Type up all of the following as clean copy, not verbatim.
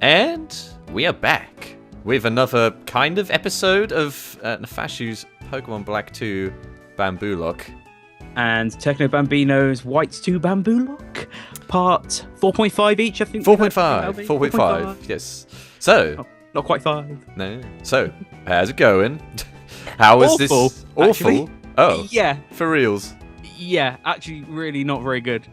And we are back with another kind of episode of Nefashuu's Pokemon Black 2 Bambuulocke. And TechnoBambino's Whites 2 Bambuulocke, part 4.5 each, I think. 4.5, yes. So... Oh, not quite 5. No. So, how's it going? How is this? Awful? Actually. Oh. Yeah. For reals? Yeah, actually really not very good.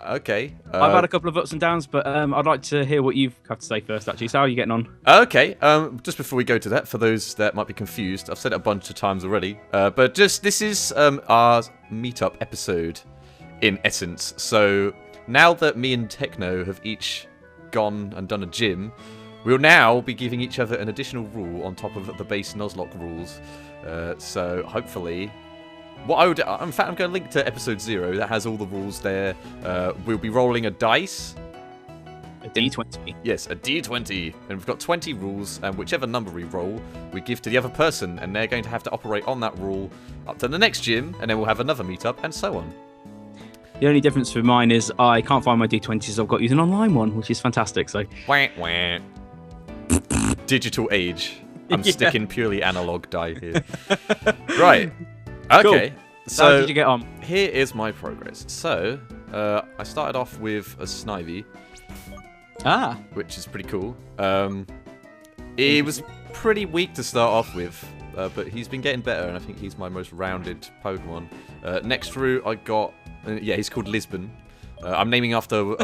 Okay. I've had a couple of ups and downs, but I'd like to hear what you have to say first, actually. So how are you getting on? Okay. Just before we go to that, for those that might be confused, I've said it a bunch of times already, but just this is our meetup episode, in essence. So now that me and Techno have each gone and done a gym, we'll now be giving each other an additional rule on top of the base Nuzlocke rules. So hopefully... What I would, in fact, I'm going to link to episode 0. That has all the rules there. We'll be rolling a dice. A D20. Yes, a D20. And we've got 20 rules, and whichever number we roll, we give to the other person, and they're going to have to operate on that rule up to the next gym, and then we'll have another meetup, and so on. The only difference for mine is I can't find my D20s. I've got to use an online one, which is fantastic. So, wah, wah. Digital age. I'm sticking purely analog die here. Right. Okay, cool. So how did you get on? Here is my progress. So, I started off with a Snivy, which is pretty cool. He was pretty weak to start off with, but he's been getting better, and I think he's my most rounded Pokemon. Next through, I got he's called Lisbon. I'm naming after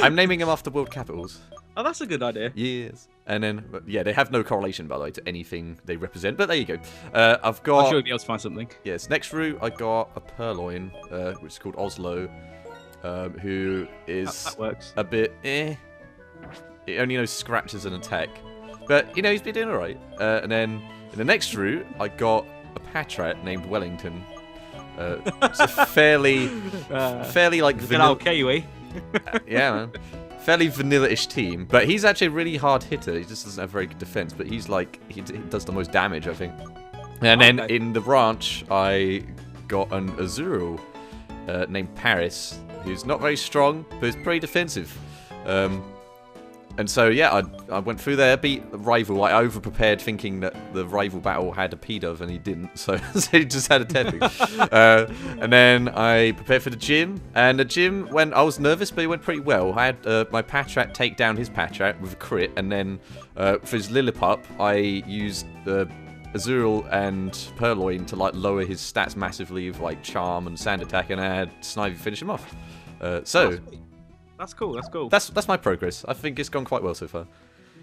I'm naming him after world capitals. Oh, that's a good idea. Yes. And then, they have no correlation, by the way, to anything they represent. But there you go. I've got... I'm sure you'll be able to find something. Yes. Next route, I got a Purloin, which is called Oslo, who is that works. A bit It only knows scratches and attack. But, he's been doing all right. And then, in the next route, I got a Patrat named Wellington. It's a fairly like... vanilla Kiwi. Yeah, man. Fairly vanilla-ish team, but he's actually a really hard hitter. He just doesn't have very good defense, but he's like, he does the most damage, I think. And then in the ranch, I got an Azurill named Paris, who's not very strong, but is pretty defensive. And so, I went through there, beat the rival. I over-prepared thinking that the rival battle had a P-Dove, and he didn't, so he just had a Tepu. And then I prepared for the gym, and the gym I was nervous, but it went pretty well. I had my Patrat take down his Patrat with a crit, and then for his Lillipup, I used the Azurill and Purloin to lower his stats massively with charm and sand attack, and I had Snivy finish him off. That's cool. That's cool. That's my progress. I think it's gone quite well so far.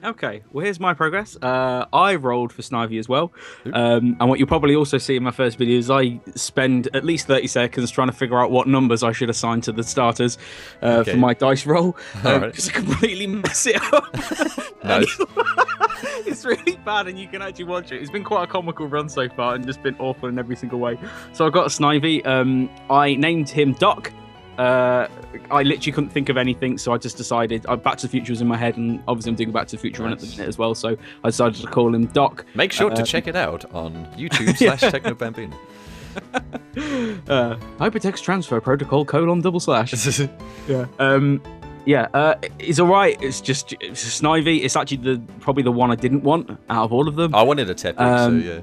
Okay, well, here's my progress. I rolled for Snivy as well. And what you'll probably also see in my first video is I spend at least 30 seconds trying to figure out what numbers I should assign to the starters for my dice roll. Because I completely mess it up. Nice. It's really bad, and you can actually watch it. It's been quite a comical run so far and just been awful in every single way. So I got a Snivy. I named him Doc. I literally couldn't think of anything, so I just decided Back to the Future was in my head, and obviously I'm doing a Back to the Future run at the minute as well, so I decided to call him Doc. Make sure to check it out on YouTube/TechnoBambino. Hypertext Transfer Protocol : /. It's alright. It's a Snivy. It's actually probably the one I didn't want out of all of them. I wanted a Tepu, so yeah.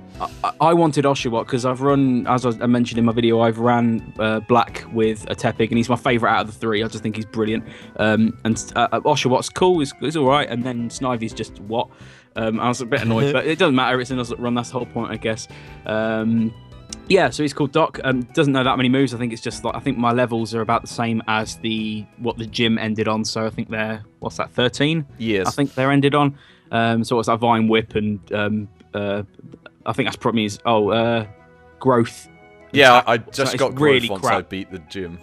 I wanted Oshawott because I've run, as I mentioned in my video, I've ran Black with a Tepig, and he's my favourite out of the 3. I just think he's brilliant. And Oshawott's cool. He's alright, and then Snivy's just what? I was a bit annoyed, but it doesn't matter. It's a Nuzlocke run. That's the whole point, I guess. So he's called Doc. Doesn't know that many moves. I think it's just I think my levels are about the same as what the gym ended on. So I think they're 13? Yes. I think they're ended on. So it's that Vine Whip, and I think that's probably his growth. Yeah, I just got really growth once crap. I beat the gym.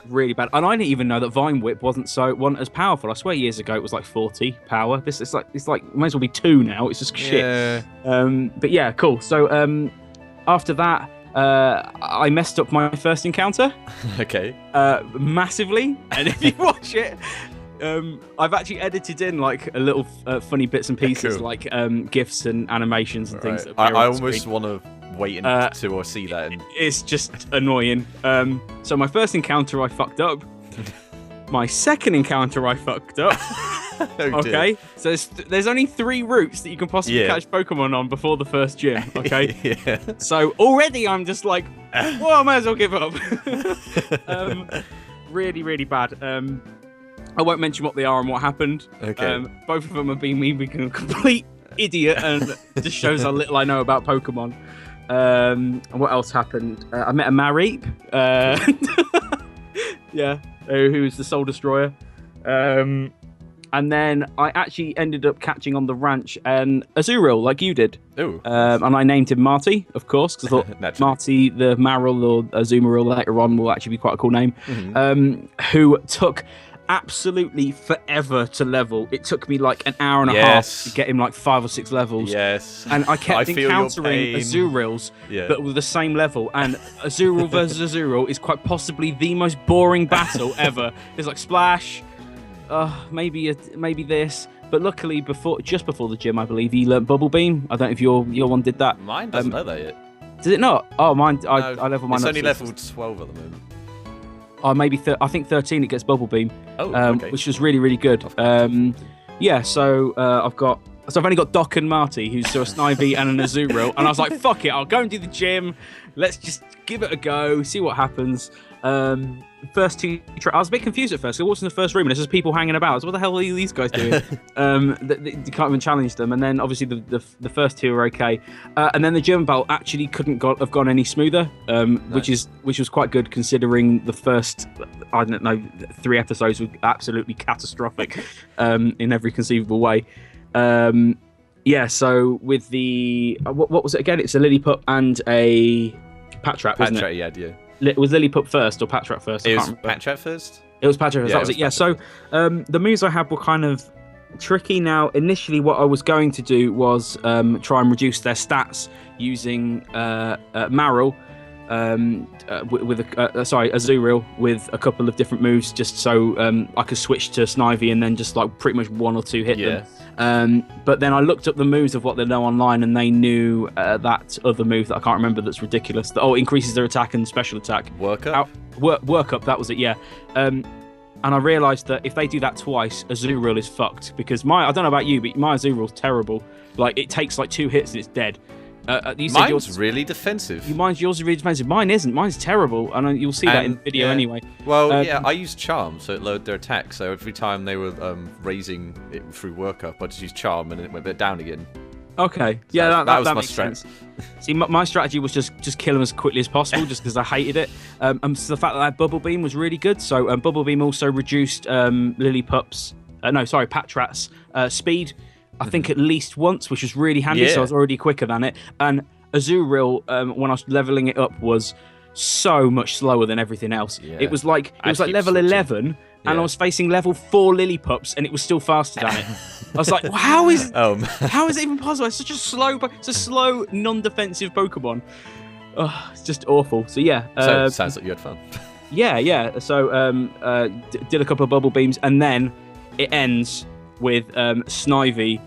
Really bad. And I didn't even know that Vine Whip wasn't as powerful. I swear years ago it was 40 power. This is might as well be 2 now. It's just shit. But yeah, cool. So after that, I messed up my first encounter. Okay. Massively. And if you watch it, I've actually edited in a little funny bits and pieces, cool. GIFs and animations and things. Right. I almost want to wait until I see that. It's just annoying. So my first encounter, I fucked up. My second encounter, I fucked up. Oh, dear. Okay, so there's only 3 routes that you can possibly catch Pokemon on before the first gym. Okay, Yeah. so already I'm just like, well, I might as well give up. Really, really bad. I won't mention what they are and what happened. Okay. Both of them have been me being a complete idiot, and it just shows how little I know about Pokemon. And what else happened? I met a Mareep. Yeah, who was the Soul Destroyer. And then I actually ended up catching on the ranch an Azurill, like you did. Ooh. And I named him Marty, of course, because I thought Marty the Marill or Azumarill later on will actually be quite a cool name. Who took absolutely forever to level. It took me like an hour and a half to get him like 5 or 6 levels. Yes. And I kept encountering Azurills that were the same level. And Azurill versus Azurill is quite possibly the most boring battle ever. It's like splash. Maybe this, but luckily just before the gym, I believe he learnt Bubble Beam. I don't know if your one did that. Mine doesn't know that yet. Did it not? Oh, mine. I leveled mine. It's up only level 12 at the moment. Oh, maybe I think 13 it gets Bubble Beam. Oh, okay. Which was really, really good. Yeah. So I've only got Doc and Marty, who's a Snivy and an Azurill, and I was like, fuck it, I'll go and do the gym. Let's just give it a go, see what happens. First 2 I was a bit confused at first. I walked in the first room and there's just people hanging about. So what the hell are these guys doing? You can't even challenge them. And then obviously the first 2 are okay. And then the German battle actually couldn't have gone any smoother, nice. which was quite good considering the first, I don't know, 3 episodes were absolutely catastrophic in every conceivable way. Yeah, so with the what was it again? It's a Lillipup and a Patrat, wasn't it? Yeah. Was Lillipup first or Patrat first? It was Patrat first. It was Patrat first. That was it. Yeah. So the moves I had were kind of tricky. Now, initially, what I was going to do was try and reduce their stats using Marill with Azurill with a couple of different moves, just so I could switch to Snivy and then just like pretty much 1 or 2 hit them. But then I looked up the moves of what they know online, and they knew that other move that I can't remember that's ridiculous. That increases their attack and special attack. Work up? Work up, that was it, yeah. And I realised that if they do that twice, Azurill is fucked. Because I don't know about you, but my Azurill's terrible. Like, it takes like 2 hits and it's dead. Mine's really defensive. Yours is really defensive. Mine isn't. Mine's terrible, and you'll see that in the video anyway. Well, I used Charm, so it lowered their attack. So every time they were raising it through workup, I just used Charm, and it went a bit down again. Okay, so yeah, that was my makes strength. Sense. See, my strategy was just kill them as quickly as possible, just because I hated it. So the fact that Bubble Beam was really good. So Bubble Beam also reduced Patrat's speed. I think at least once, which was really handy, so I was already quicker than it. And Azurill, when I was leveling it up, was so much slower than everything else. Yeah. It was like level 11, and I was facing level 4 Lillipups, and it was still faster than it. I was like, well, how is it even possible? It's such a slow, non-defensive Pokemon. Oh, it's just awful. So yeah. So it sounds like you had fun. Yeah. So did a couple of Bubble Beams, and then it ends with Snivy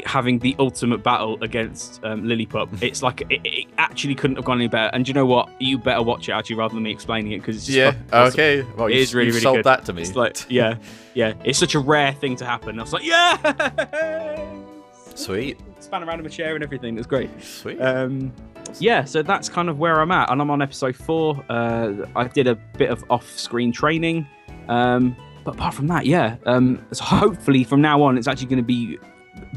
having the ultimate battle against Lillipup. It's like it actually couldn't have gone any better. And do you know what? You better watch it actually rather than me explaining it, because it's just okay. Well, it is really, really sold good. That to me. It's like yeah. It's such a rare thing to happen. I was like, yeah. Sweet. Span around in a chair and everything. It was great. Sweet. Yeah, so that's kind of where I'm at, and I'm on episode 4. I did a bit of off-screen training. But apart from that, so hopefully from now on it's actually going to be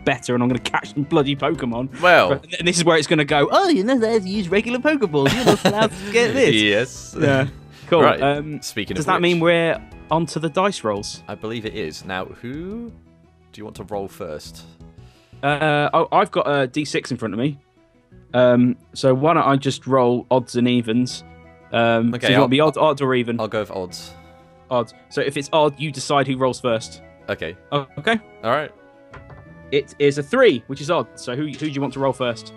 better, and I'm going to catch some bloody Pokemon. Well, and this is where it's going to go. Oh, you're not allowed to use regular Pokeballs. You're not allowed to get this. Yes. Yeah. Cool. Right. Speaking does of that which, mean we're onto the dice rolls? I believe it is. Now, who do you want to roll first? I've got a D6 in front of me. So why don't I just roll odds and evens? Okay. So you want to be odd or even? I'll go with odds. Odds. So if it's odd, you decide who rolls first. Okay. Oh, okay. All right. It is a 3, which is odd. So who do you want to roll first?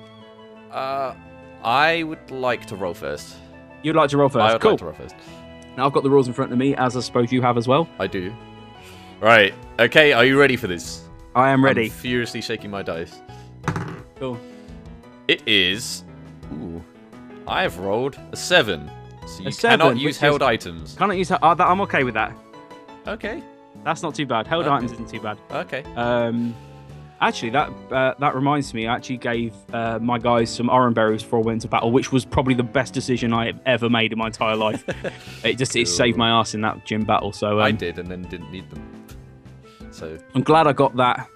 I would like to roll first. You'd like to roll first? I would cool. like to roll first. Now I've got the rules in front of me, as I suppose you have as well. I do. Right. Okay. Are you ready for this? I am ready. I'm furiously shaking my dice. Cool. It is. Ooh. I have rolled a 7. So you 7, cannot use held items. Cannot use. I'm okay with that. Okay. That's not too bad. Held Okay. items isn't too bad. Okay. Actually, that reminds me. I actually gave my guys some orange berries before I went to battle, which was probably the best decision I have ever made in my entire life. It saved my ass in that gym battle. So I did, and then didn't need them. So I'm glad I got that.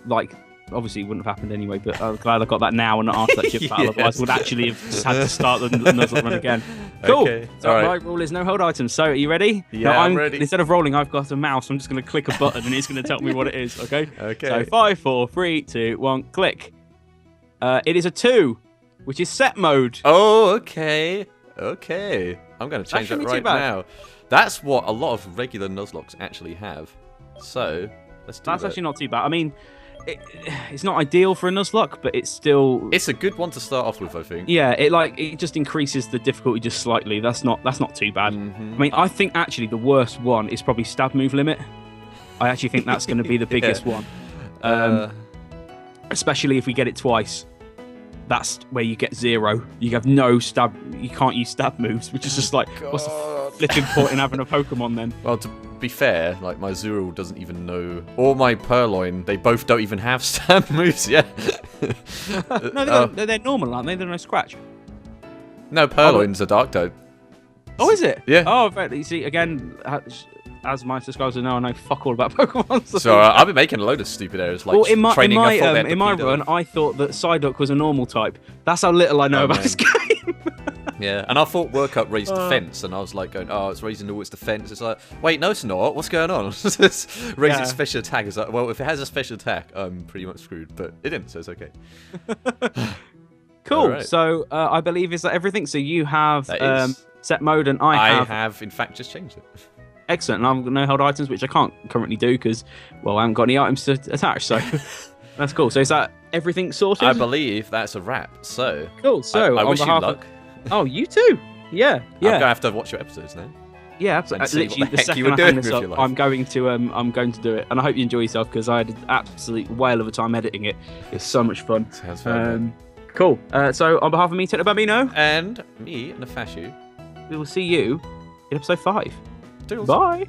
Like, obviously, it wouldn't have happened anyway, but I'm glad I got that now and not after that gym battle. Otherwise, I would actually have just had to start the Nuzlocke run again. Cool. Okay. So All right. my rule is no held items. So are you ready? Yeah, No, I'm ready. Instead of rolling, I've got a mouse. I'm just going to click a button and it's going to tell me what it is. Okay. Okay. So 5, 4, 3, 2, 1, click. It is a 2, which is set mode. Oh, okay. Okay. I'm going to change that shouldn't be too right bad. now. That's what a lot of regular Nuzlocks actually have. So let's do That's that. actually not too bad. I mean, it's not ideal for a Nuzlocke, but it's still. It's a good one to start off with, I think. Yeah, it just increases the difficulty just slightly. That's not too bad. Mhm. I mean, I think actually the worst one is probably stab move limit. I actually think that's going to be the biggest one, especially if we get it twice. That's where you get 0. You have no stab. You can't use stab moves, which is just like, what's the flipping point in having a Pokemon then? Well, to be fair, like my Zuriel doesn't even know, or my Purloin, they both don't even have stab moves yet. No, they're normal, aren't they? They're no scratch. No, Purloin's a dark type. Oh, is it? Yeah. Oh, right. You see, again, as my subscribers know, I know fuck all about Pokemon. So I've been making a load of stupid errors, like well, in my training a full in my run, I thought that Psyduck was a normal type. That's how little I know about this game. Yeah, and I thought World Cup raised defense, and I was like going, oh, it's raising all its defense. It's like, wait, no, it's not. What's going on? Raise its special attack. It's like, well, if it has a special attack, I'm pretty much screwed. But it didn't, so it's okay. Cool. Right. So I believe is that everything. So you have That is. set mode, and I have in fact just changed it. excellent. And I've got no held items, which I can't currently do because, well, I haven't got any items to attach. So that's cool. So is that everything sorted? I believe that's a wrap. So Cool. So I on wish you behalf luck. Oh, you too. Yeah. I'm Yeah. gonna have to watch your episodes now. Yeah, and absolutely. see what the Literally, the heck second you were I hang doing this with up, your life. I'm going to do it, and I hope you enjoy yourself because I had an absolute whale of a time editing it. It's so much fun. Sounds very good. Cool. So on behalf of me, TechnoBambino, And me, Nefashuu. we will see you in episode 5. Toodles. Bye.